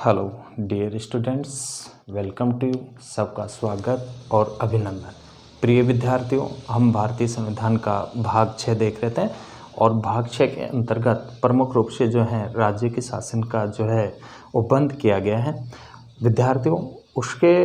Hello dear students, welcome to you. सबका स्वागत और अभिनंदन। प्रिय विद्यार्थियों, हम भारतीय संविधान का भाग 6 देख रहे थे और भाग 6 के अंतर्गत प्रमुख रूप से जो है राज्य के शासन का जो है उपबंध किया गया है। विद्यार्थियों, उसके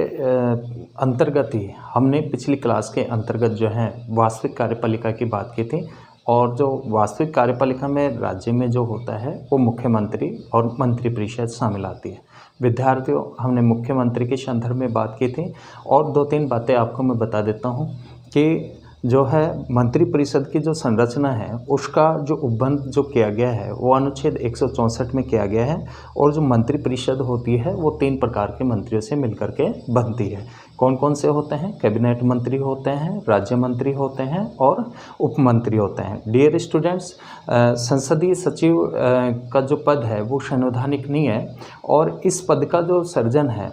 अंतर्गत ही हमने पिछली क्लास के अंतर्गत जो है वास्तविक कार्यपालिका की बात की थी और जो वास्तविक कार्यपालिका में राज्य में जो होता है वो मुख्यमंत्री और मंत्रिपरिषद शामिल आती है। विद्यार्थियों, हमने मुख्यमंत्री के संदर्भ में बात की थी और 2-3 बातें आपको मैं बता देता हूँ कि जो है मंत्रिपरिषद की जो संरचना है उसका जो उपबंध जो किया गया है वो अनुच्छेद 164 में किया गया है और जो मंत्रिपरिषद होती है वो 3 प्रकार के मंत्रियों से मिलकर के बनती है। कौन कौन से होते हैं? कैबिनेट मंत्री होते हैं, राज्य मंत्री होते हैं और उप मंत्री होते हैं। डियर स्टूडेंट्स, संसदीय सचिव का जो पद है वो संवैधानिक नहीं है और इस पद का जो सृजन है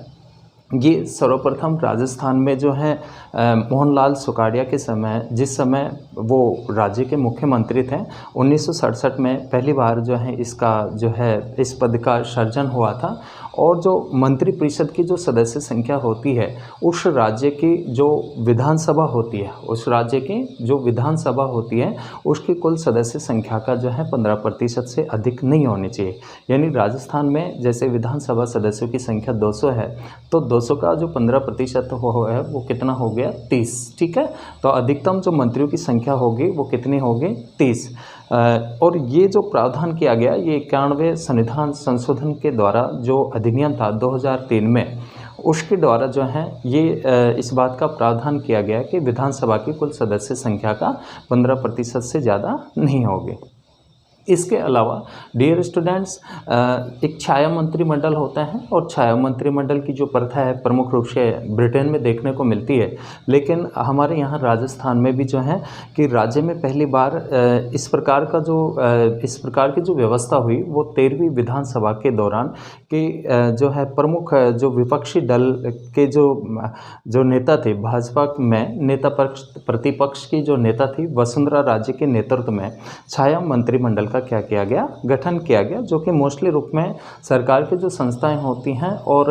ये सर्वप्रथम राजस्थान में जो है मोहनलाल सुखाड़िया के समय, जिस समय वो राज्य के मुख्यमंत्री थे, 1967 में पहली बार जो है इसका जो है इस पद का सृजन हुआ था। और जो मंत्रिपरिषद की जो सदस्य संख्या होती है उस राज्य की जो विधानसभा होती है, उस राज्य की जो विधानसभा होती है उसकी कुल सदस्य संख्या का जो है 15% से अधिक नहीं होनी चाहिए। यानी राजस्थान में जैसे विधानसभा सदस्यों की संख्या 200 है तो 200 का जो 15% है वो कितना हो गया? 30। ठीक है, तो अधिकतम जो मंत्रियों की संख्या होगी वो कितनी होगी? 30। और ये जो प्रावधान किया गया ये 91वें संविधान संशोधन के द्वारा जो अधिनियम था 2003 में, उसके द्वारा जो है ये इस बात का प्रावधान किया गया कि विधानसभा की कुल सदस्य संख्या का 15% से ज़्यादा नहीं होगी। इसके अलावा डियर स्टूडेंट्स, एक छाया मंत्रिमंडल होता है और छाया मंत्रिमंडल की जो प्रथा है प्रमुख रूप से ब्रिटेन में देखने को मिलती है, लेकिन हमारे यहाँ राजस्थान में भी जो है कि राज्य में पहली बार इस प्रकार की जो व्यवस्था हुई वो 13वीं विधानसभा के दौरान कि जो है प्रमुख जो विपक्षी दल के जो नेता थे, भाजपा में नेता पक्ष प्रतिपक्ष की जो नेता थी वसुंधरा राजे के नेतृत्व में छाया मंत्रिमंडल का क्या किया गया? गठन किया गया, जो कि मोस्टली रूप में सरकार की जो संस्थाएं होती हैं और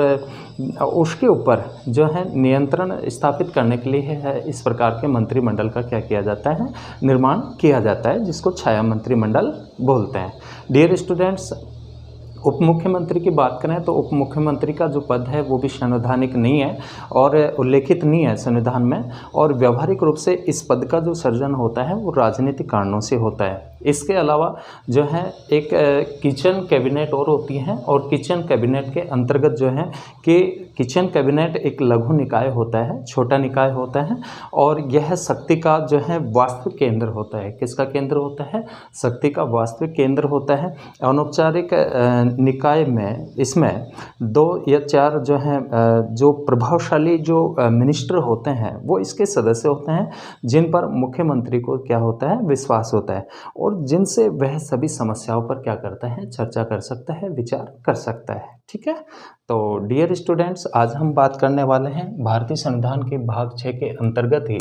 उसके ऊपर जो है नियंत्रण स्थापित करने के लिए है इस प्रकार के मंत्रिमंडल का क्या किया जाता है? निर्माण किया जाता है, जिसको छाया मंत्रिमंडल बोलते हैं। डियर स्टूडेंट्स, उप मुख्यमंत्री की बात करें तो उप मुख्यमंत्री का जो पद है वो भी संवैधानिक नहीं है और उल्लेखित नहीं है संविधान में, और व्यवहारिक रूप से इस पद का जो सृजन होता है वो राजनीतिक कारणों से होता है। इसके अलावा जो है एक किचन कैबिनेट और होती है और किचन कैबिनेट के अंतर्गत जो है कि किचन कैबिनेट एक लघु निकाय होता है, छोटा निकाय होता है और यह शक्ति का जो है वास्तविक केंद्र होता है। किसका केंद्र होता है? शक्ति का वास्तविक केंद्र होता है। अनौपचारिक निकाय में इसमें 2 या 4 जो हैं जो प्रभावशाली जो मिनिस्टर होते हैं वो इसके सदस्य होते हैं, जिन पर मुख्यमंत्री को क्या होता है? विश्वास होता है और जिनसे वह सभी समस्याओं पर क्या करता है? चर्चा कर सकता है, विचार कर सकता है। ठीक है, तो डियर स्टूडेंट्स, आज हम बात करने वाले हैं भारतीय संविधान के भाग 6 के अंतर्गत ही,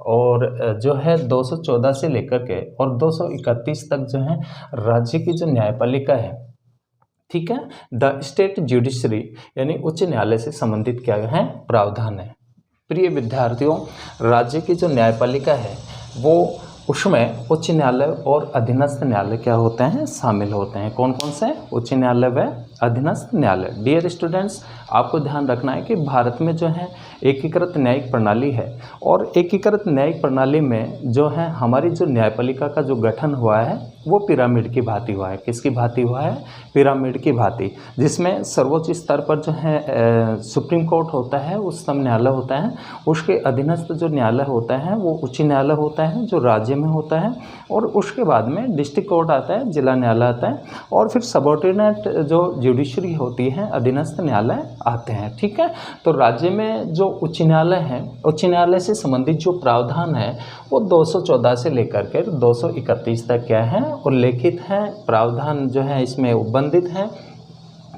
और जो है 214 से लेकर के और 231 तक जो है राज्य की जो न्यायपालिका है, ठीक है, द स्टेट जुडिशरी यानी उच्च न्यायालय से संबंधित क्या है? प्रावधान है। प्रिय विद्यार्थियों, राज्य की जो न्यायपालिका है वो उसमें उच्च न्यायालय और अधीनस्थ न्यायालय क्या होते हैं? शामिल होते हैं। कौन कौन से? उच्च न्यायालय व अधीनस्थ न्यायालय। डियर स्टूडेंट्स, आपको ध्यान रखना है कि भारत में जो है एकीकृत न्यायिक प्रणाली है और एकीकृत न्यायिक प्रणाली में जो है हमारी जो न्यायपालिका का जो गठन हुआ है वो पिरामिड की भांति हुआ है। किसकी भांति हुआ है? पिरामिड की भांति, जिसमें सर्वोच्च स्तर पर जो है सुप्रीम कोर्ट होता है, उच्चतम न्यायालय होता है, उसके अधीनस्थ जो न्यायालय होता है वो उच्च न्यायालय होता है जो राज्य में होता है, और उसके बाद में डिस्ट्रिक्ट कोर्ट आता है, जिला न्यायालय आता है, और फिर सबऑर्डिनेट जो जुडिशरी होती है अधीनस्थ न्यायालय आते हैं। ठीक है, तो राज्य में जो उच्च न्यायालय है, उच्च न्यायालय से संबंधित जो प्रावधान है वो 214 से लेकर के 231 तक क्या है? उल्लेखित है। प्रावधान जो है इसमें उपबंधित है।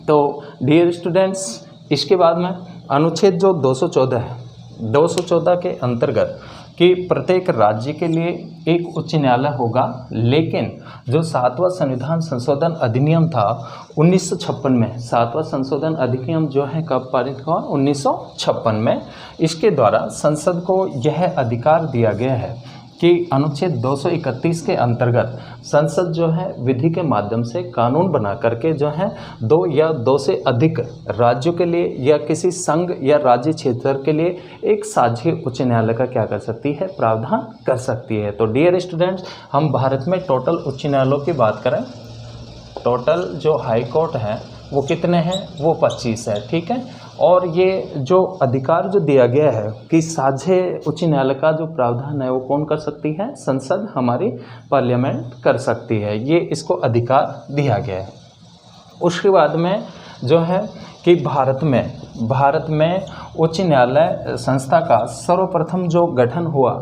तो डियर स्टूडेंट्स, इसके बाद में अनुच्छेद जो 214 है, 214 के अंतर्गत कि प्रत्येक राज्य के लिए एक उच्च न्यायालय होगा, लेकिन जो 7वां संविधान संशोधन अधिनियम था 1956 में, 7वां संशोधन अधिनियम जो है कब पारित हुआ? 1956 में। इसके द्वारा संसद को यह अधिकार दिया गया है कि अनुच्छेद 231 के अंतर्गत संसद जो है विधि के माध्यम से कानून बना करके जो है 2 या 2 से अधिक राज्यों के लिए या किसी संघ या राज्य क्षेत्र के लिए एक साझी उच्च न्यायालय का क्या कर सकती है? प्रावधान कर सकती है। तो डियर स्टूडेंट्स, हम भारत में टोटल उच्च न्यायालयों की बात करें, टोटल जो हाई कोर्ट है वो कितने हैं? वो 25 है, ठीक है। और ये जो अधिकार जो दिया गया है कि साझे उच्च न्यायालय का जो प्रावधान है वो कौन कर सकती है? संसद, हमारी पार्लियामेंट कर सकती है, ये इसको अधिकार दिया गया है। उसके बाद में जो है कि भारत में उच्च न्यायालय संस्था का सर्वप्रथम जो गठन हुआ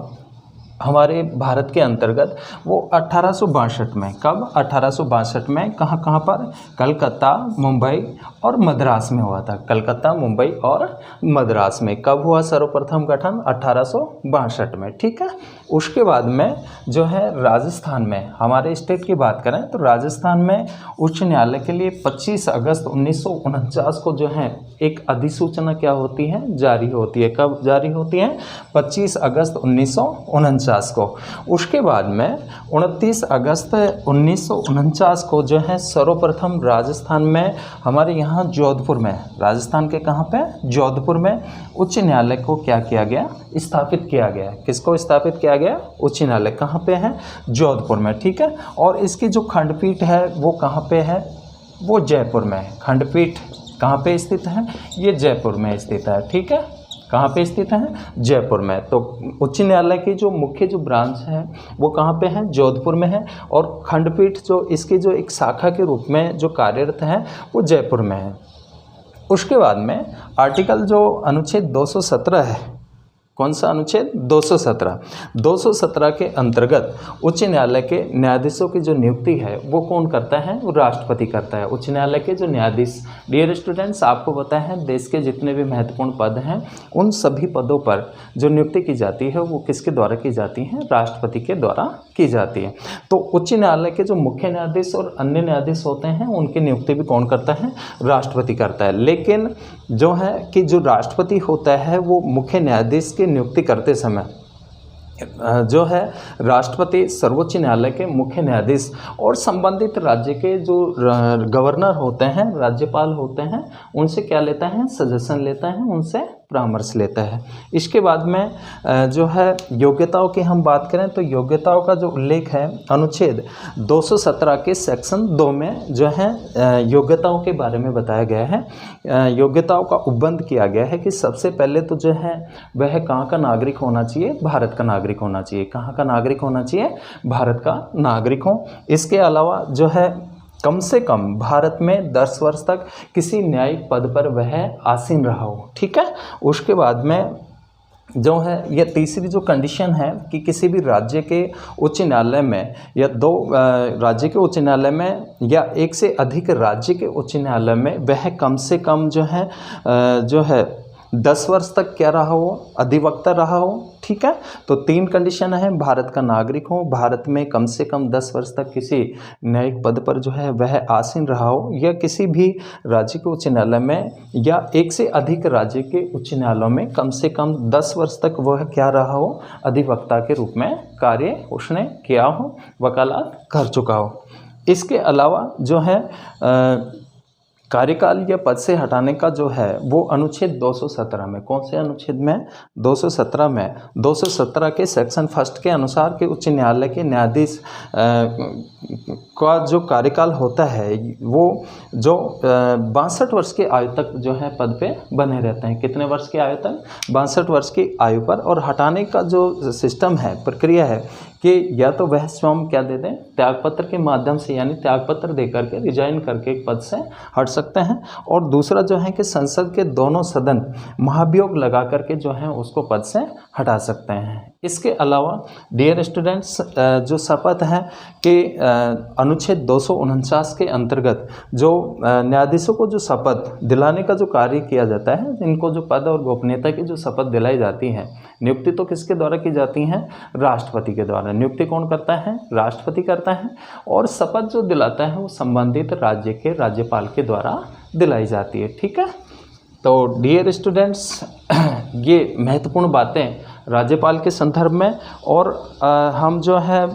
हमारे भारत के अंतर्गत वो 1862 में। कब? 1862 में। कहाँ पर? कलकत्ता, मुंबई और मद्रास में हुआ था। कलकत्ता, मुंबई और मद्रास में कब हुआ सर्वप्रथम गठन? 1862 में, ठीक है। उसके बाद में जो है राजस्थान में, हमारे स्टेट की बात करें तो राजस्थान में उच्च न्यायालय के लिए 25 अगस्त 1949 को जो है एक अधिसूचना क्या होती है? जारी होती है। कब जारी होती है? 25 अगस्त 1949 को। उसके बाद में 29 अगस्त 1949 को जो है सर्वप्रथम राजस्थान में, हमारे यहाँ जोधपुर में, राजस्थान के कहाँ पे? जोधपुर में उच्च न्यायालय को क्या किया गया? स्थापित किया गया। किसको स्थापित किया गया? उच्च न्यायालय। कहाँ पे है? जोधपुर में, ठीक है। और इसकी जो खंडपीठ है वो कहाँ पे है? वो जयपुर में है। खंडपीठ कहाँ पे स्थित है? ये जयपुर में स्थित है, ठीक है। कहाँ पे स्थित है? जयपुर में। तो उच्च न्यायालय की जो मुख्य जो ब्रांच है वो कहाँ पे है? जोधपुर में है। और खंडपीठ जो इसकी जो एक शाखा के रूप में जो कार्यरत है वो जयपुर में है। उसके बाद में आर्टिकल जो अनुच्छेद 217 है, कौन सा अनुच्छेद? 217। 217 के अंतर्गत उच्च न्यायालय के न्यायाधीशों की जो नियुक्ति है वो कौन करता है? वो राष्ट्रपति करता है। उच्च न्यायालय के जो न्यायाधीश, डियर स्टूडेंट्स, आपको पता है देश के जितने भी महत्वपूर्ण पद हैं उन सभी पदों पर जो नियुक्ति की जाती है वो किसके द्वारा की जाती है? राष्ट्रपति के द्वारा की जाती है। तो उच्च न्यायालय के जो मुख्य न्यायाधीश और अन्य न्यायाधीश होते हैं उनकी नियुक्ति भी कौन करता है? राष्ट्रपति करता है। लेकिन जो है कि जो राष्ट्रपति होता है वो मुख्य न्यायाधीश की नियुक्ति करते समय जो है राष्ट्रपति सर्वोच्च न्यायालय के मुख्य न्यायाधीश और संबंधित राज्य के जो गवर्नर होते हैं, राज्यपाल होते हैं, उनसे क्या लेता है? सजेशन लेता है, उनसे परामर्श लेता है। इसके बाद में जो है योग्यताओं की हम बात करें तो योग्यताओं का जो उल्लेख है अनुच्छेद 217 के सेक्शन 2 में जो है योग्यताओं के बारे में बताया गया है। योग्यताओं का उपबंध किया गया है कि सबसे पहले तो जो है वह कहाँ का नागरिक होना चाहिए? भारत का नागरिक होना चाहिए। कहाँ का नागरिक होना चाहिए? भारत का नागरिक हो। इसके अलावा जो है कम से कम भारत में 10 वर्ष तक किसी न्यायिक पद पर वह आसीन रहा हो, ठीक है। उसके बाद में जो है ये तीसरी जो कंडीशन है कि किसी भी राज्य के उच्च न्यायालय में या 2 राज्य के उच्च न्यायालय में या 1 से अधिक राज्य के उच्च न्यायालय में वह कम से कम जो है 10 वर्ष तक क्या रहा हो? अधिवक्ता रहा हो, ठीक है। तो 3 कंडीशन है, भारत का नागरिक हो, भारत में कम से कम 10 वर्ष तक किसी न्यायिक पद पर जो है वह आसीन रहा हो, या किसी भी राज्य के उच्च न्यायालय में या 1 से अधिक राज्य के उच्च न्यायालयों में कम से कम 10 वर्ष तक वह क्या रहा हो? अधिवक्ता के रूप में कार्य उसने किया हो, वकालत कर चुका हो। इसके अलावा जो है कार्यकाल या पद से हटाने का जो है वो अनुच्छेद 217 में, कौन से अनुच्छेद में? 217 में। 217 के सेक्शन 1 के अनुसार के उच्च न्यायालय के न्यायाधीश का जो कार्यकाल होता है वो जो 62 वर्ष की आयु तक जो है पद पे बने रहते हैं। कितने वर्ष की आयु तक? 62 वर्ष की आयु पर। और हटाने का जो सिस्टम है, प्रक्रिया है कि या तो वह स्वयं क्या दे दें? त्यागपत्र के माध्यम से, यानी त्यागपत्र दे करके रिजाइन करके एक पद से हट सकते हैं। और दूसरा जो है कि संसद के दोनों सदन महाभियोग लगा करके जो है उसको पद से हटा सकते हैं। इसके अलावा डियर स्टूडेंट्स, जो शपथ है कि अनुच्छेद 249 के अंतर्गत जो न्यायाधीशों को जो शपथ दिलाने का जो कार्य किया जाता है, इनको जो पद और गोपनीयता की जो शपथ दिलाई जाती है नियुक्ति तो किसके द्वारा की जाती है? राष्ट्रपति के द्वारा। नियुक्ति कौन करता है? राष्ट्रपति करता है। और शपथ जो दिलाता है वो संबंधित राज्य के राज्यपाल के द्वारा दिलाई जाती है। ठीक है, तो डियर स्टूडेंट्स, ये महत्वपूर्ण बातें राज्यपाल के संदर्भ में, और हम जो है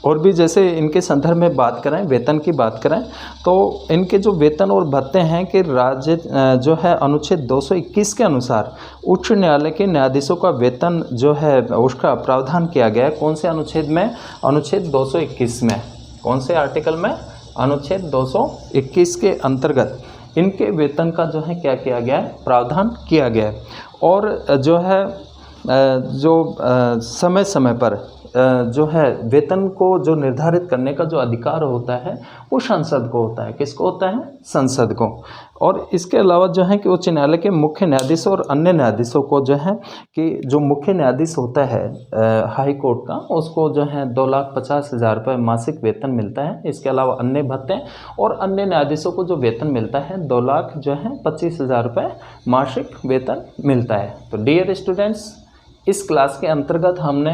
और भी जैसे इनके संदर्भ में बात करें, वेतन की बात करें, तो इनके जो वेतन और भत्ते हैं कि राज्य जो है अनुच्छेद 221 के अनुसार उच्च न्यायालय के न्यायाधीशों का वेतन जो है उसका प्रावधान किया गया है। कौन से अनुच्छेद में? अनुच्छेद 221 में। कौन से आर्टिकल में? अनुच्छेद 221 के अंतर्गत इनके वेतन का जो है क्या किया गया है? प्रावधान किया गया है। और जो है समय समय पर जो है वेतन को जो निर्धारित करने का जो अधिकार होता है वो संसद को होता है। किसको होता है? संसद को। और इसके अलावा जो है कि उच्च न्यायालय के मुख्य न्यायाधीश और अन्य न्यायाधीशों को जो है कि जो मुख्य न्यायाधीश होता है हाई कोर्ट का, उसको जो है 2,50,000 रुपये मासिक वेतन मिलता है। इसके अलावा अन्य भत्ते और अन्य न्यायाधीशों को जो वेतन मिलता है 2,25,000 रुपये मासिक वेतन मिलता है। तो डियर स्टूडेंट्स, इस क्लास के अंतर्गत हमने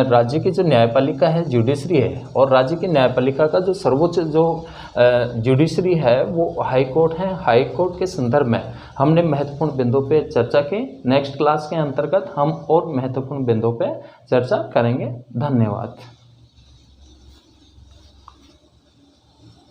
राज्य की जो न्यायपालिका है, जुडिशरी है, और राज्य की न्यायपालिका का जो सर्वोच्च जो जुडिशरी है वो हाई कोर्ट है। हाई कोर्ट के संदर्भ में हमने महत्वपूर्ण बिंदुओं पे चर्चा की। नेक्स्ट क्लास के अंतर्गत हम और महत्वपूर्ण बिंदुओं पे चर्चा करेंगे। धन्यवाद।